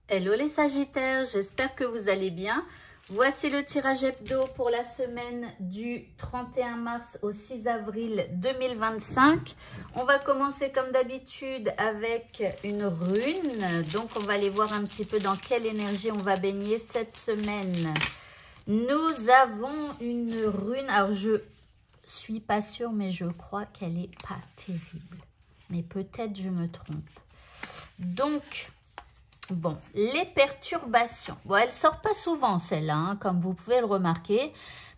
Hello les Sagittaires, j'espère que vous allez bien. Voici le tirage hebdo pour la semaine du 31 mars au 6 avril 2025. On va commencer comme d'habitude avec une rune. Donc on va aller voir un petit peu dans quelle énergie on va baigner cette semaine. Nous avons une rune, alors je suis pas sûre mais je crois qu'elle est pas terrible. Mais peut-être je me trompe. Donc... bon, les perturbations. Bon, elle ne sort pas souvent celle-là, hein, comme vous pouvez le remarquer.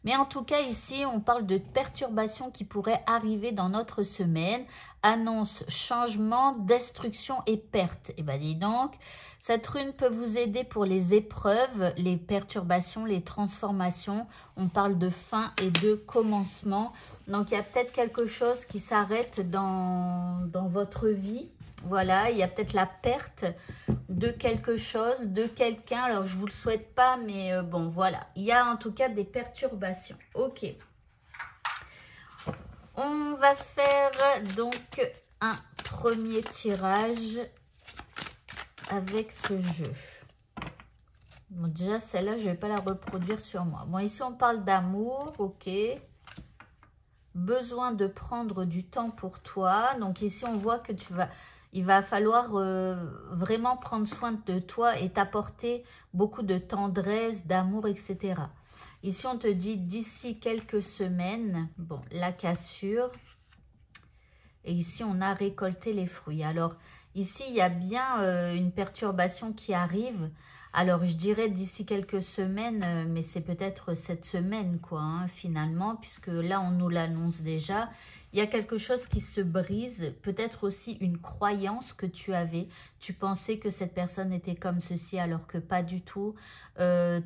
Mais en tout cas, ici, on parle de perturbations qui pourraient arriver dans notre semaine. Annonce, changement, destruction et perte. Et bien, dis donc, cette rune peut vous aider pour les épreuves, les perturbations, les transformations. On parle de fin et de commencement. Donc, il y a peut-être quelque chose qui s'arrête dans votre vie. Voilà, il y a peut-être la perte de quelque chose, de quelqu'un. Alors, je ne vous le souhaite pas, mais bon, voilà. Il y a en tout cas des perturbations. Ok. On va faire donc un premier tirage avec ce jeu. Bon, déjà, celle-là, je ne vais pas la reproduire sur moi. Bon, ici, on parle d'amour, ok. Besoin de prendre du temps pour toi. Donc, ici, on voit que il va falloir vraiment prendre soin de toi et t'apporter beaucoup de tendresse, d'amour, etc. Ici, on te dit d'ici quelques semaines, bon, la cassure. Et ici, on a récolté les fruits. Alors, ici, il y a bien une perturbation qui arrive. Alors, je dirais d'ici quelques semaines, mais c'est peut-être cette semaine, quoi, hein, finalement, puisque là, on nous l'annonce déjà. Il y a quelque chose qui se brise, peut-être aussi une croyance que tu avais. Tu pensais que cette personne était comme ceci alors que pas du tout.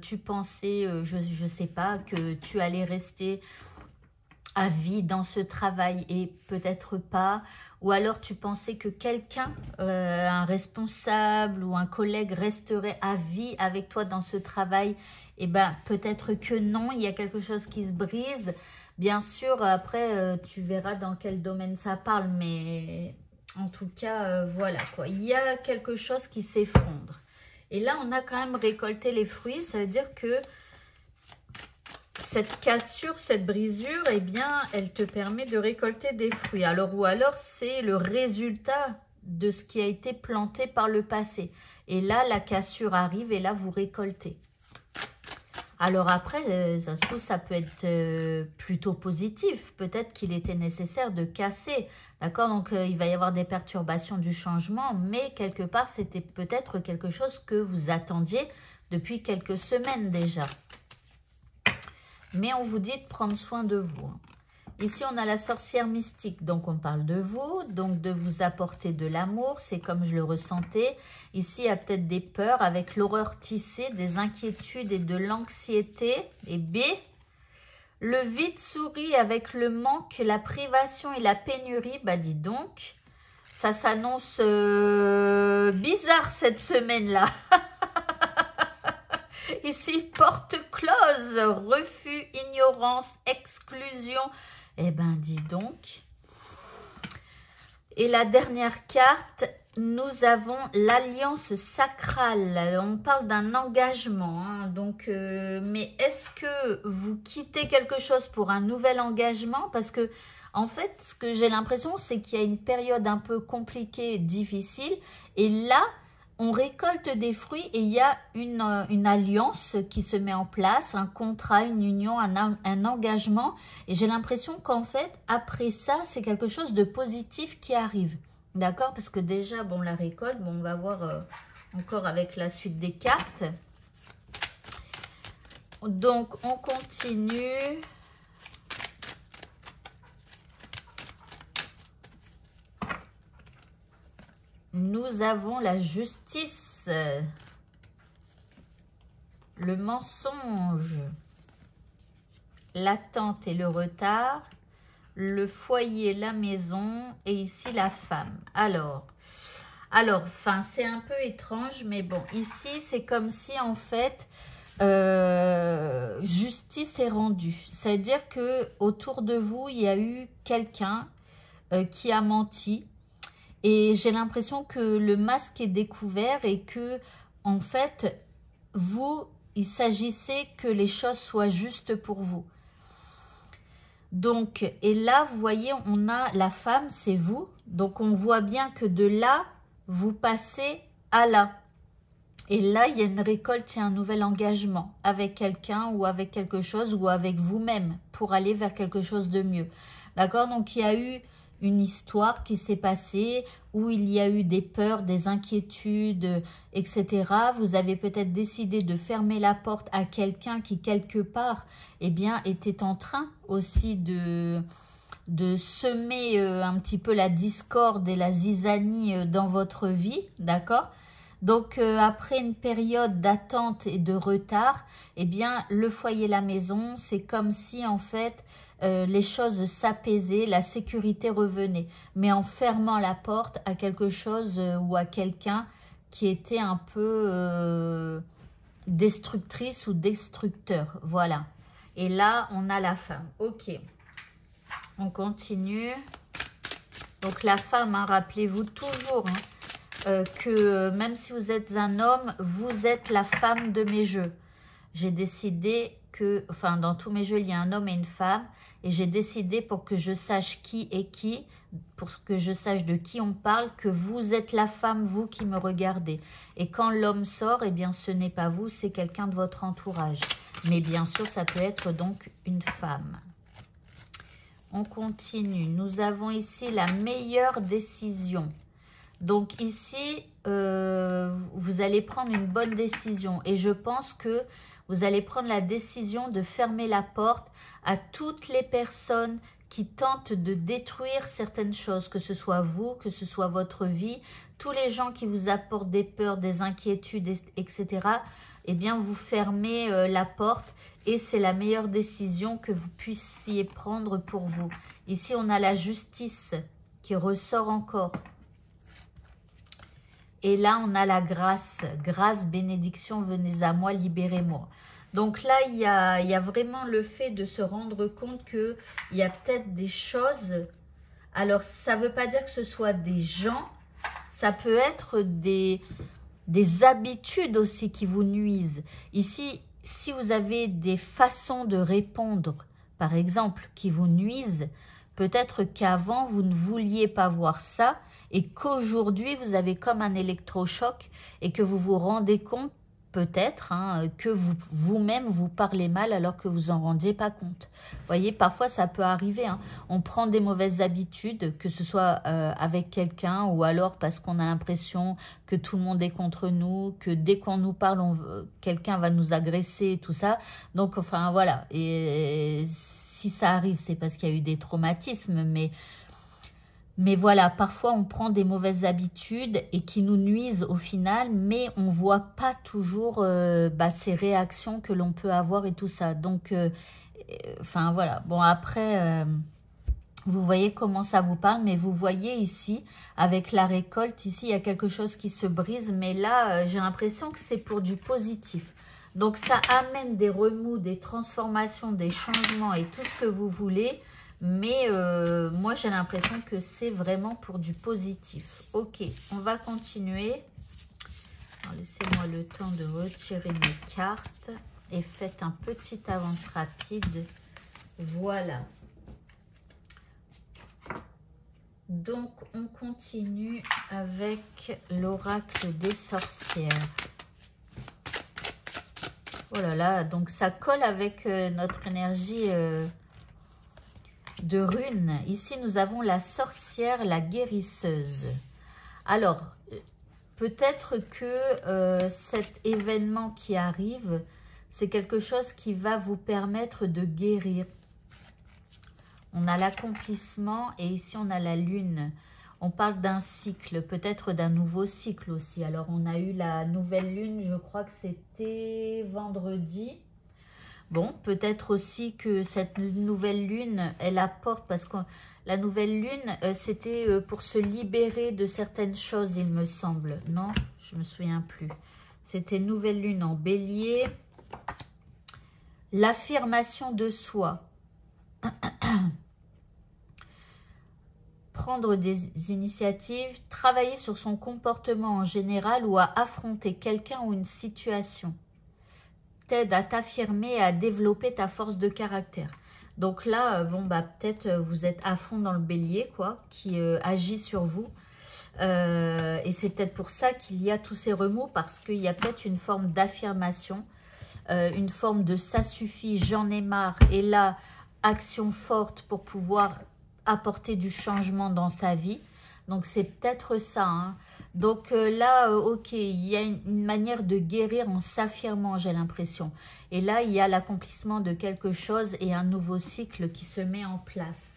Tu pensais, je ne sais pas, que tu allais rester à vie dans ce travail et peut-être pas. Ou alors tu pensais que quelqu'un, un responsable ou un collègue resterait à vie avec toi dans ce travail. Et bien peut-être que non, il y a quelque chose qui se brise. Bien sûr, après, tu verras dans quel domaine ça parle, mais en tout cas, voilà quoi. Il y a quelque chose qui s'effondre. Et là, on a quand même récolté les fruits. Ça veut dire que cette cassure, cette brisure, eh bien, elle te permet de récolter des fruits. Alors, ou alors, c'est le résultat de ce qui a été planté par le passé. Et là, la cassure arrive et là, vous récoltez. Alors après, ça se trouve, ça peut être plutôt positif. Peut-être qu'il était nécessaire de casser. D'accord? Donc, il va y avoir des perturbations du changement. Mais quelque part, c'était peut-être quelque chose que vous attendiez depuis quelques semaines déjà. Mais on vous dit de prendre soin de vous. Ici, on a la sorcière mystique, donc on parle de vous, donc de vous apporter de l'amour, c'est comme je le ressentais. Ici, il y a peut-être des peurs avec l'horreur tissée, des inquiétudes et de l'anxiété. Et B, le vide sourit avec le manque, la privation et la pénurie. Bah dis donc, ça s'annonce bizarre cette semaine-là. Ici, porte close, refus, ignorance, exclusion. Eh ben, dis donc. Et la dernière carte, nous avons l'alliance sacrale. On parle d'un engagement. Hein, donc, mais est-ce que vous quittez quelque chose pour un nouvel engagement? Parce que, en fait, ce que j'ai l'impression, c'est qu'il y a une période un peu compliquée, difficile. Et là, on récolte des fruits et il y a une alliance qui se met en place, un contrat, une union, un engagement. Et j'ai l'impression qu'en fait, après ça, c'est quelque chose de positif qui arrive. D'accord? Parce que déjà, bon, la récolte, bon, on va voir encore avec la suite des cartes. Donc, on continue. Nous avons la justice, le mensonge, l'attente et le retard, le foyer, la maison et ici la femme. Alors, enfin, c'est un peu étrange, mais bon, ici, c'est comme si en fait, justice est rendue. C'est-à-dire que autour de vous, il y a eu quelqu'un qui a menti. Et j'ai l'impression que le masque est découvert et que en fait, il s'agissait que les choses soient justes pour vous. Donc, et là, vous voyez, on a la femme, c'est vous. Donc, on voit bien que de là, vous passez à là. Et là, il y a une récolte, il y a un nouvel engagement avec quelqu'un ou avec quelque chose ou avec vous-même pour aller vers quelque chose de mieux. D'accord? Donc, il y a eu une histoire qui s'est passée où il y a eu des peurs, des inquiétudes, etc. Vous avez peut-être décidé de fermer la porte à quelqu'un qui, quelque part, eh bien, était en train aussi de semer un petit peu la discorde et la zizanie dans votre vie, d'accord? Donc, après une période d'attente et de retard, eh bien, le foyer, la maison, c'est comme si, en fait, les choses s'apaisaient, la sécurité revenait. Mais en fermant la porte à quelque chose ou à quelqu'un qui était un peu destructrice ou destructeur. Voilà. Et là, on a la femme. Ok. On continue. Donc, la femme, hein, rappelez-vous toujours... Hein, que même si vous êtes un homme, vous êtes la femme de mes jeux. J'ai décidé que, enfin dans tous mes jeux, il y a un homme et une femme. Et j'ai décidé pour que je sache qui est qui, pour que je sache de qui on parle, que vous êtes la femme, vous qui me regardez. Et quand l'homme sort, eh bien ce n'est pas vous, c'est quelqu'un de votre entourage. Mais bien sûr, ça peut être donc une femme. On continue. Nous avons ici la meilleure décision. Donc ici, vous allez prendre une bonne décision et je pense que vous allez prendre la décision de fermer la porte à toutes les personnes qui tentent de détruire certaines choses, que ce soit vous, que ce soit votre vie, tous les gens qui vous apportent des peurs, des inquiétudes, etc. Eh bien, vous fermez la porte et c'est la meilleure décision que vous puissiez prendre pour vous. Ici, on a la justice qui ressort encore. Et là, on a la grâce. Grâce, bénédiction, venez à moi, libérez-moi. Donc là, il y a vraiment le fait de se rendre compte qu'il y a peut-être des choses. Alors, ça ne veut pas dire que ce soit des gens. Ça peut être des habitudes aussi qui vous nuisent. Ici, si vous avez des façons de répondre, par exemple, qui vous nuisent, peut-être qu'avant, vous ne vouliez pas voir ça et qu'aujourd'hui, vous avez comme un électrochoc et que vous vous rendez compte peut-être hein, que vous-même, vous parlez mal alors que vous en rendiez pas compte. Vous voyez, parfois, ça peut arriver. Hein. On prend des mauvaises habitudes, que ce soit avec quelqu'un ou alors parce qu'on a l'impression que tout le monde est contre nous, que dès qu'on nous parle, quelqu'un va nous agresser, tout ça. Donc, enfin, voilà. Et si ça arrive, c'est parce qu'il y a eu des traumatismes, mais voilà, parfois on prend des mauvaises habitudes et qui nous nuisent au final, mais on ne voit pas toujours ces réactions que l'on peut avoir et tout ça. Donc, enfin voilà, bon après, vous voyez comment ça vous parle, mais vous voyez ici, avec la récolte, ici il y a quelque chose qui se brise, mais là j'ai l'impression que c'est pour du positif. Donc ça amène des remous, des transformations, des changements et tout ce que vous voulez. Mais moi, j'ai l'impression que c'est vraiment pour du positif. Ok, on va continuer. Laissez-moi le temps de retirer mes cartes. Et faites un petit avance rapide. Voilà. Donc, on continue avec l'oracle des sorcières. Oh là là, donc ça colle avec notre énergie... de runes. Ici, nous avons la sorcière, la guérisseuse. Alors, peut-être que cet événement qui arrive, c'est quelque chose qui va vous permettre de guérir. On a l'accomplissement et ici, on a la lune. On parle d'un cycle, peut-être d'un nouveau cycle aussi. Alors, on a eu la nouvelle lune, je crois que c'était vendredi. Bon, peut-être aussi que cette nouvelle lune, elle apporte, parce que la nouvelle lune, c'était pour se libérer de certaines choses, il me semble. Non, je ne me souviens plus. C'était nouvelle lune en bélier. L'affirmation de soi. prendre des initiatives, travailler sur son comportement en général ou à affronter quelqu'un ou une situation. T'aide à t'affirmer et à développer ta force de caractère. Donc là, bon, bah, peut-être vous êtes à fond dans le bélier, quoi, qui agit sur vous. Et c'est peut-être pour ça qu'il y a tous ces remous, parce qu'il y a peut-être une forme d'affirmation, une forme de ça suffit, j'en ai marre, et là, action forte pour pouvoir apporter du changement dans sa vie. Donc c'est peut-être ça, hein. Donc là, ok, il y a une manière de guérir en s'affirmant, j'ai l'impression. Et là, il y a l'accomplissement de quelque chose et un nouveau cycle qui se met en place.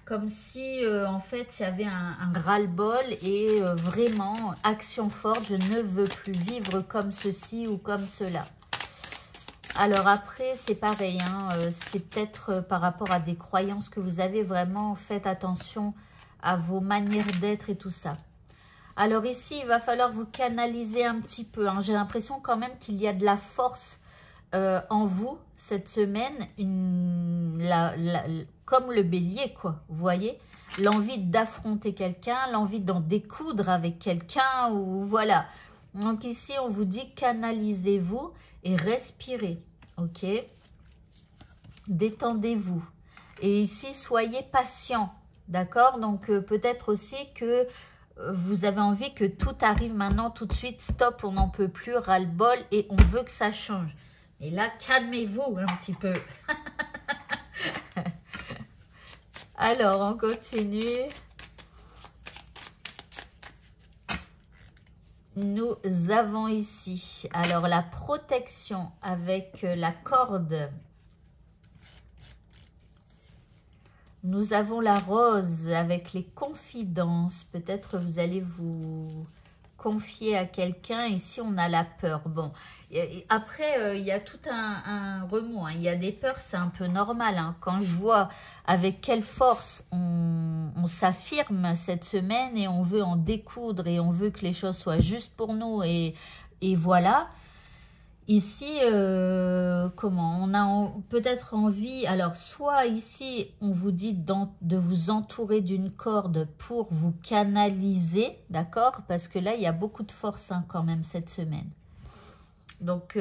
Comme si, en fait, il y avait un ras-le-bol et vraiment, action forte, je ne veux plus vivre comme ceci ou comme cela. Alors après, c'est pareil, hein, c'est peut-être par rapport à des croyances que vous avez, vraiment, faites attention à vos manières d'être et tout ça. Alors ici, il va falloir vous canaliser un petit peu, hein. J'ai l'impression quand même qu'il y a de la force en vous cette semaine, comme le bélier, quoi, vous voyez, l'envie d'affronter quelqu'un, l'envie d'en découdre avec quelqu'un, ou voilà. Donc ici, on vous dit canalisez-vous et respirez, ok? Détendez-vous. Et ici, soyez patient, d'accord? Donc peut-être aussi que vous avez envie que tout arrive maintenant, tout de suite, stop, on n'en peut plus, ras-le-bol, et on veut que ça change. Et là, calmez-vous un petit peu. Alors, on continue. Nous avons ici, alors la protection avec la corde. Nous avons la rose avec les confidences. Peut-être vous allez vous confier à quelqu'un. Ici, on a la peur. Bon, après, il y a tout un remous, hein. Il y a des peurs, c'est un peu normal, hein. Quand je vois avec quelle force on s'affirme cette semaine et on veut en découdre et on veut que les choses soient justes pour nous et voilà. Ici, comment on a peut-être envie, alors soit ici on vous dit de vous entourer d'une corde pour vous canaliser, d'accord? Parce que là il y a beaucoup de force, hein, quand même cette semaine. Donc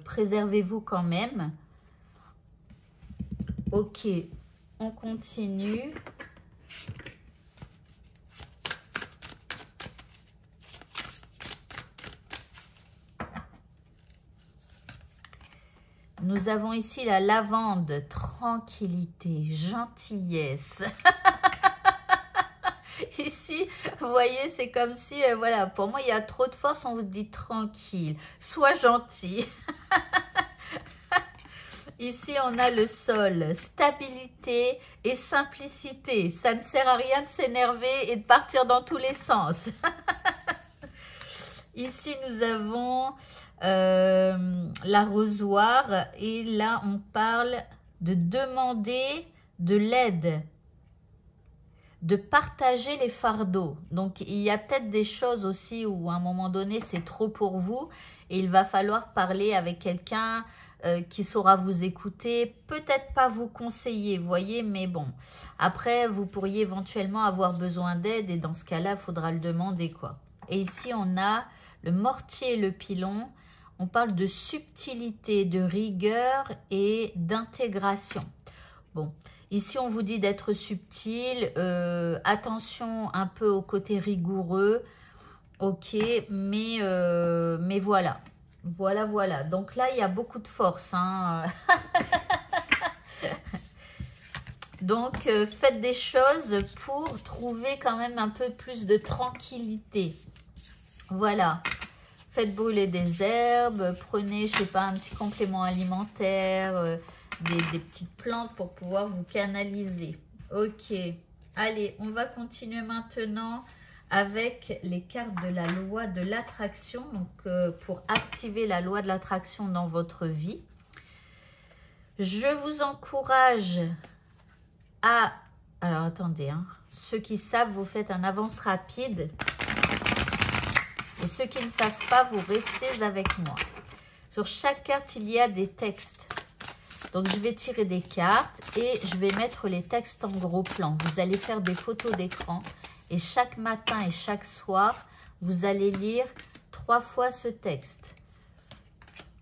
préservez-vous quand même. Ok, on continue. Nous avons ici la lavande, tranquillité, gentillesse. Ici, vous voyez, c'est comme si, voilà, pour moi, il y a trop de force, on vous dit tranquille, sois gentil. Ici, on a le sol, stabilité et simplicité. Ça ne sert à rien de s'énerver et de partir dans tous les sens. Ici, nous avons l'arrosoir et là, on parle de demander de l'aide, de partager les fardeaux. Donc, il y a peut-être des choses aussi où à un moment donné, c'est trop pour vous et il va falloir parler avec quelqu'un qui saura vous écouter, peut-être pas vous conseiller, vous voyez, mais bon. Après, vous pourriez éventuellement avoir besoin d'aide et dans ce cas-là, il faudra le demander, quoi. Et ici, on a le mortier et le pilon. On parle de subtilité, de rigueur et d'intégration. Bon, ici, on vous dit d'être subtil. Attention un peu au côté rigoureux. Ok, mais voilà. Voilà. Donc là, il y a beaucoup de force, hein. Donc, faites des choses pour trouver quand même un peu plus de tranquillité. Voilà. Faites brûler des herbes, prenez, je sais pas, un petit complément alimentaire, des petites plantes pour pouvoir vous canaliser. Ok. Allez, on va continuer maintenant avec les cartes de la loi de l'attraction. Donc, pour activer la loi de l'attraction dans votre vie. Je vous encourage à... Alors, attendez, hein. Ceux qui savent, vous faites un avance rapide. Et ceux qui ne savent pas, vous restez avec moi. Sur chaque carte, il y a des textes. Donc, je vais tirer des cartes et je vais mettre les textes en gros plan. Vous allez faire des photos d'écran et chaque matin et chaque soir, vous allez lire 3 fois ce texte.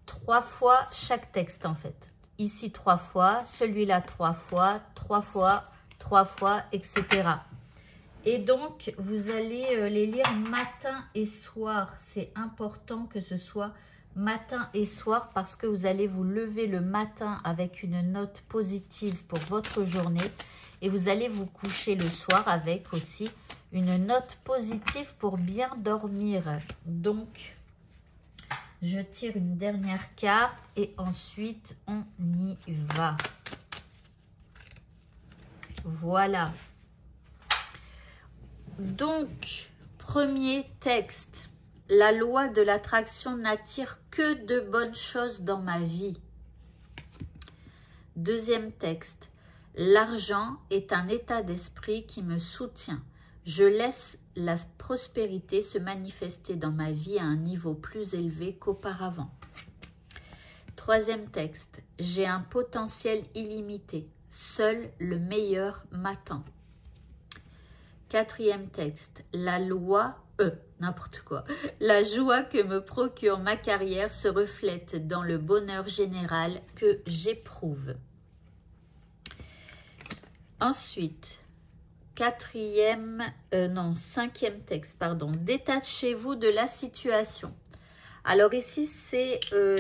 3 fois chaque texte en fait. Ici 3 fois, celui-là 3 fois, 3 fois, 3 fois, etc. Et donc, vous allez les lire matin et soir. C'est important que ce soit matin et soir parce que vous allez vous lever le matin avec une note positive pour votre journée et vous allez vous coucher le soir avec aussi une note positive pour bien dormir. Donc, je tire une dernière carte et ensuite on y va. Voilà. Donc, premier texte. La loi de l'attraction n'attire que de bonnes choses dans ma vie. Deuxième texte. L'argent est un état d'esprit qui me soutient. Je laisse la prospérité se manifester dans ma vie à un niveau plus élevé qu'auparavant. Troisième texte. J'ai un potentiel illimité. Seul le meilleur m'attend. Quatrième texte. La joie que me procure ma carrière se reflète dans le bonheur général que j'éprouve. Ensuite, cinquième texte, pardon. Détachez-vous de la situation. Alors ici, c'est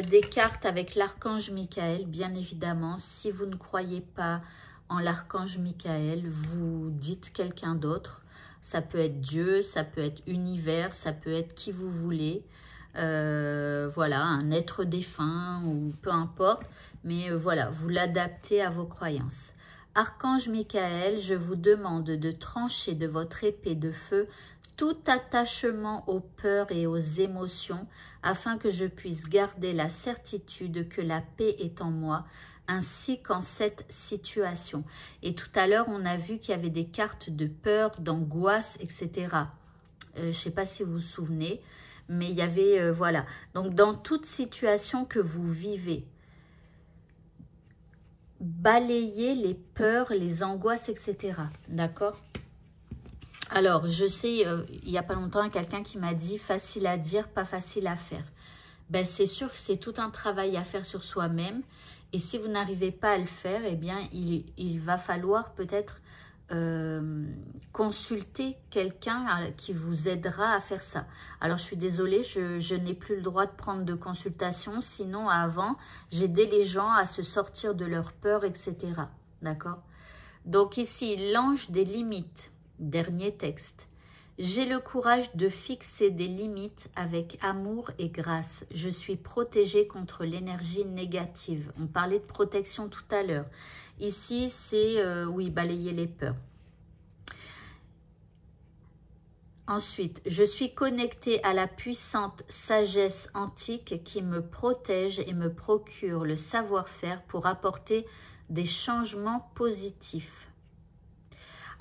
des cartes avec l'archange Michael, bien évidemment. Si vous ne croyez pas en l'archange Michael, vous dites quelqu'un d'autre. Ça peut être Dieu, ça peut être univers, ça peut être qui vous voulez. Voilà, un être défunt ou peu importe. Mais voilà, vous l'adaptez à vos croyances. Archange Michael, je vous demande de trancher de votre épée de feu tout attachement aux peurs et aux émotions afin que je puisse garder la certitude que la paix est en moi ainsi qu'en cette situation. Et tout à l'heure, on a vu qu'il y avait des cartes de peur, d'angoisse, etc. Je ne sais pas si vous vous souvenez, mais il y avait, voilà. Donc, dans toute situation que vous vivez, balayez les peurs, les angoisses, etc. D'accord ? Alors, je sais, il n'y a pas longtemps, quelqu'un qui m'a dit « facile à dire, pas facile à faire ». Ben, c'est sûr que c'est tout un travail à faire sur soi-même. Et si vous n'arrivez pas à le faire, eh bien, il va falloir peut-être consulter quelqu'un qui vous aidera à faire ça. Alors, je suis désolée, je n'ai plus le droit de prendre de consultation. Sinon, avant, j'aidais les gens à se sortir de leur peur, etc. D'accord? Donc ici, l'ange des limites. Dernier texte. J'ai le courage de fixer des limites avec amour et grâce. Je suis protégée contre l'énergie négative. On parlait de protection tout à l'heure. Ici, c'est, oui, balayer les peurs. Ensuite, je suis connectée à la puissante sagesse antique qui me protège et me procure le savoir-faire pour apporter des changements positifs.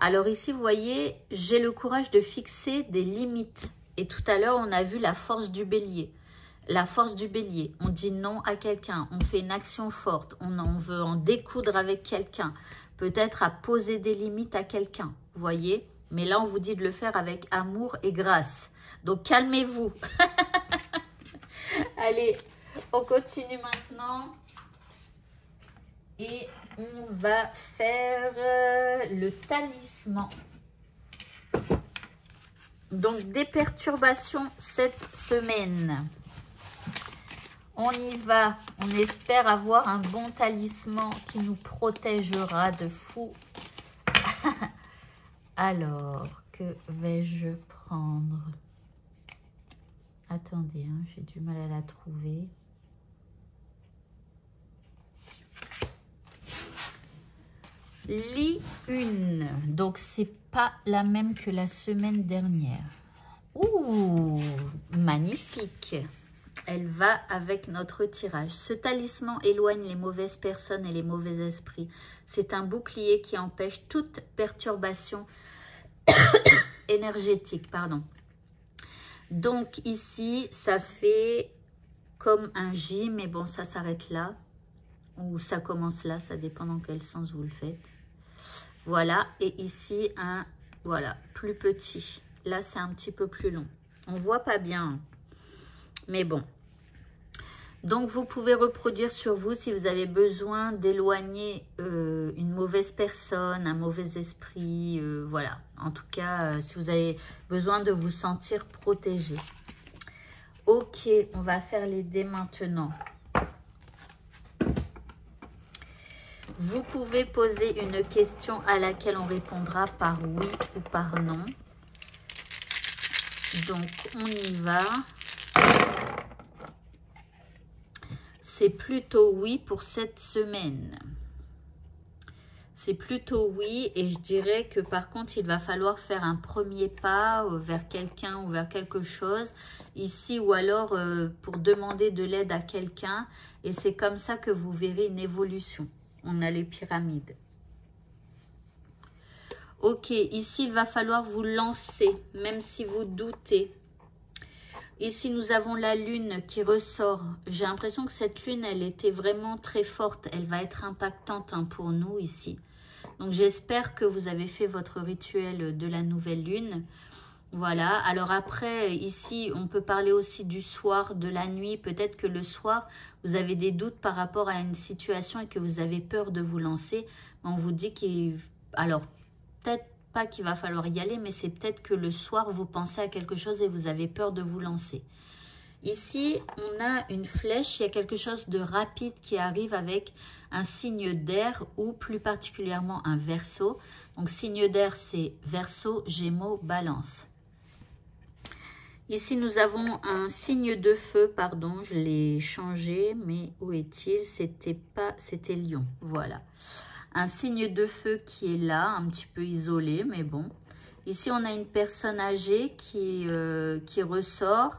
Alors ici, vous voyez, j'ai le courage de fixer des limites. Et tout à l'heure, on a vu la force du bélier. La force du bélier, on dit non à quelqu'un, on fait une action forte, on veut en découdre avec quelqu'un, peut-être à poser des limites à quelqu'un, vous voyez. Mais là, on vous dit de le faire avec amour et grâce. Donc, calmez-vous. Allez, on continue maintenant. Et on va faire le talisman. Donc, des perturbations cette semaine. On y va. On espère avoir un bon talisman qui nous protégera de fou. Alors, que vais-je prendre? Attendez, hein, j'ai du mal à la trouver. Lis une. Donc, c'est pas la même que la semaine dernière. Ouh, magnifique. Elle va avec notre tirage. Ce talisman éloigne les mauvaises personnes et les mauvais esprits. C'est un bouclier qui empêche toute perturbation énergétique. Pardon. Donc ici, ça fait comme un J, mais bon, ça s'arrête là. ou ça commence là, ça dépend dans quel sens vous le faites. Voilà, et ici, un, voilà, plus petit. Là, c'est un petit peu plus long. On voit pas bien, mais bon. Donc, vous pouvez reproduire sur vous si vous avez besoin d'éloigner une mauvaise personne, un mauvais esprit, voilà. En tout cas, si vous avez besoin de vous sentir protégé. Ok, on va faire les dés maintenant. Vous pouvez poser une question à laquelle on répondra par oui ou par non. Donc, on y va. C'est plutôt oui pour cette semaine. C'est plutôt oui, et je dirais que par contre, il va falloir faire un premier pas vers quelqu'un ou vers quelque chose ici, ou alors pour demander de l'aide à quelqu'un. Et c'est comme ça que vous verrez une évolution. On a les pyramides. Ok, ici, il va falloir vous lancer, même si vous doutez. Ici, nous avons la lune qui ressort. J'ai l'impression que cette lune, elle était vraiment très forte. Elle va être impactante pour nous ici. Donc, j'espère que vous avez fait votre rituel de la nouvelle lune. Voilà. Alors après, ici, on peut parler aussi du soir, de la nuit. Peut-être que le soir, vous avez des doutes par rapport à une situation et que vous avez peur de vous lancer. On vous dit qu'il... Alors, peut-être pas qu'il va falloir y aller, mais c'est peut-être que le soir, vous pensez à quelque chose et vous avez peur de vous lancer. Ici, on a une flèche, il y a quelque chose de rapide qui arrive avec un signe d'air ou plus particulièrement un verseau. Donc, signe d'air, c'est verseau, gémeaux, balance. Ici, nous avons un signe de feu, pardon, je l'ai changé, mais où est-il? C'était lion, voilà. Un signe de feu qui est là, un petit peu isolé, mais bon. Ici, on a une personne âgée qui ressort,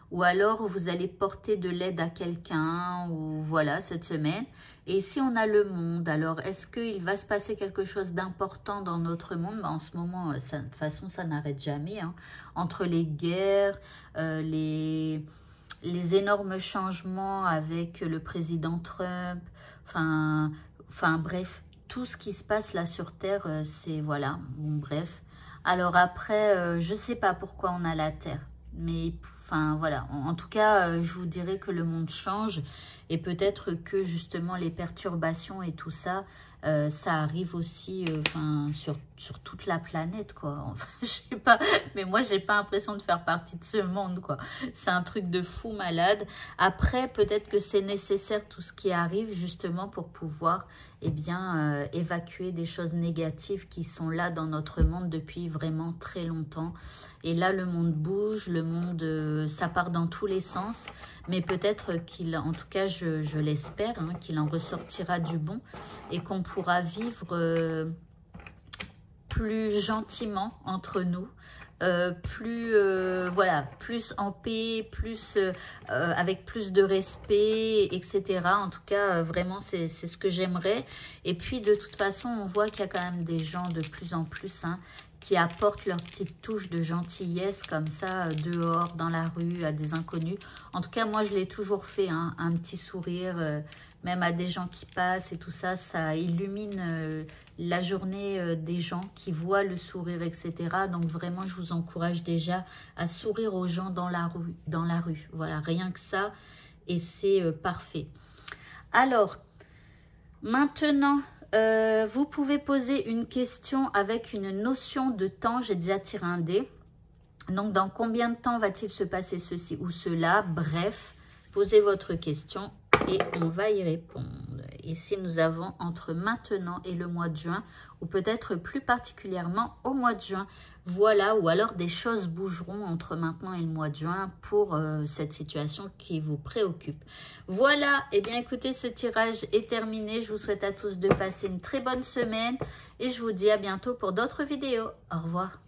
ou alors vous allez porter de l'aide à quelqu'un, ou voilà, cette semaine. Et ici, on a le monde. Alors, est-ce qu'il va se passer quelque chose d'important dans notre monde? En ce moment, ça, de toute façon, ça n'arrête jamais. Hein. Entre les guerres, les énormes changements avec le président Trump, enfin bref, tout ce qui se passe là sur Terre, c'est voilà, bon bref. Alors après, je sais pas pourquoi on a la Terre, mais enfin voilà, en tout cas, je vous dirais que le monde change et peut-être que justement les perturbations et tout ça, ça arrive aussi sur toute la planète, quoi. Enfin, je sais pas, mais moi, j'ai pas l'impression de faire partie de ce monde, quoi. C'est un truc de fou malade. Après, peut-être que c'est nécessaire tout ce qui arrive, justement, pour pouvoir, eh bien, évacuer des choses négatives qui sont là dans notre monde depuis vraiment très longtemps. Et là, le monde bouge, le monde, ça part dans tous les sens. Mais peut-être qu'il, en tout cas, je l'espère, hein, qu'il en ressortira du bon et qu'on pourra vivre plus gentiment entre nous, voilà, plus en paix, plus avec plus de respect, etc. En tout cas, vraiment, c'est ce que j'aimerais. Et puis, de toute façon, on voit qu'il y a quand même des gens de plus en plus qui apportent leur petite touche de gentillesse comme ça, dehors, dans la rue, à des inconnus. En tout cas, moi, je l'ai toujours fait, hein, un petit sourire, même à des gens qui passent et tout ça, ça illumine la journée des gens qui voient le sourire, etc. Donc, vraiment, je vous encourage déjà à sourire aux gens dans la rue. Voilà, rien que ça, et c'est parfait. Alors, maintenant... vous pouvez poser une question avec une notion de temps. J'ai déjà tiré un dé. Donc, dans combien de temps va-t-il se passer ceci ou cela? Bref, posez votre question et on va y répondre. Ici, nous avons entre maintenant et le mois de juin, ou peut-être plus particulièrement au mois de juin. Voilà, ou alors des choses bougeront entre maintenant et le mois de juin pour cette situation qui vous préoccupe. Voilà, et bien écoutez, ce tirage est terminé. Je vous souhaite à tous de passer une très bonne semaine et je vous dis à bientôt pour d'autres vidéos. Au revoir.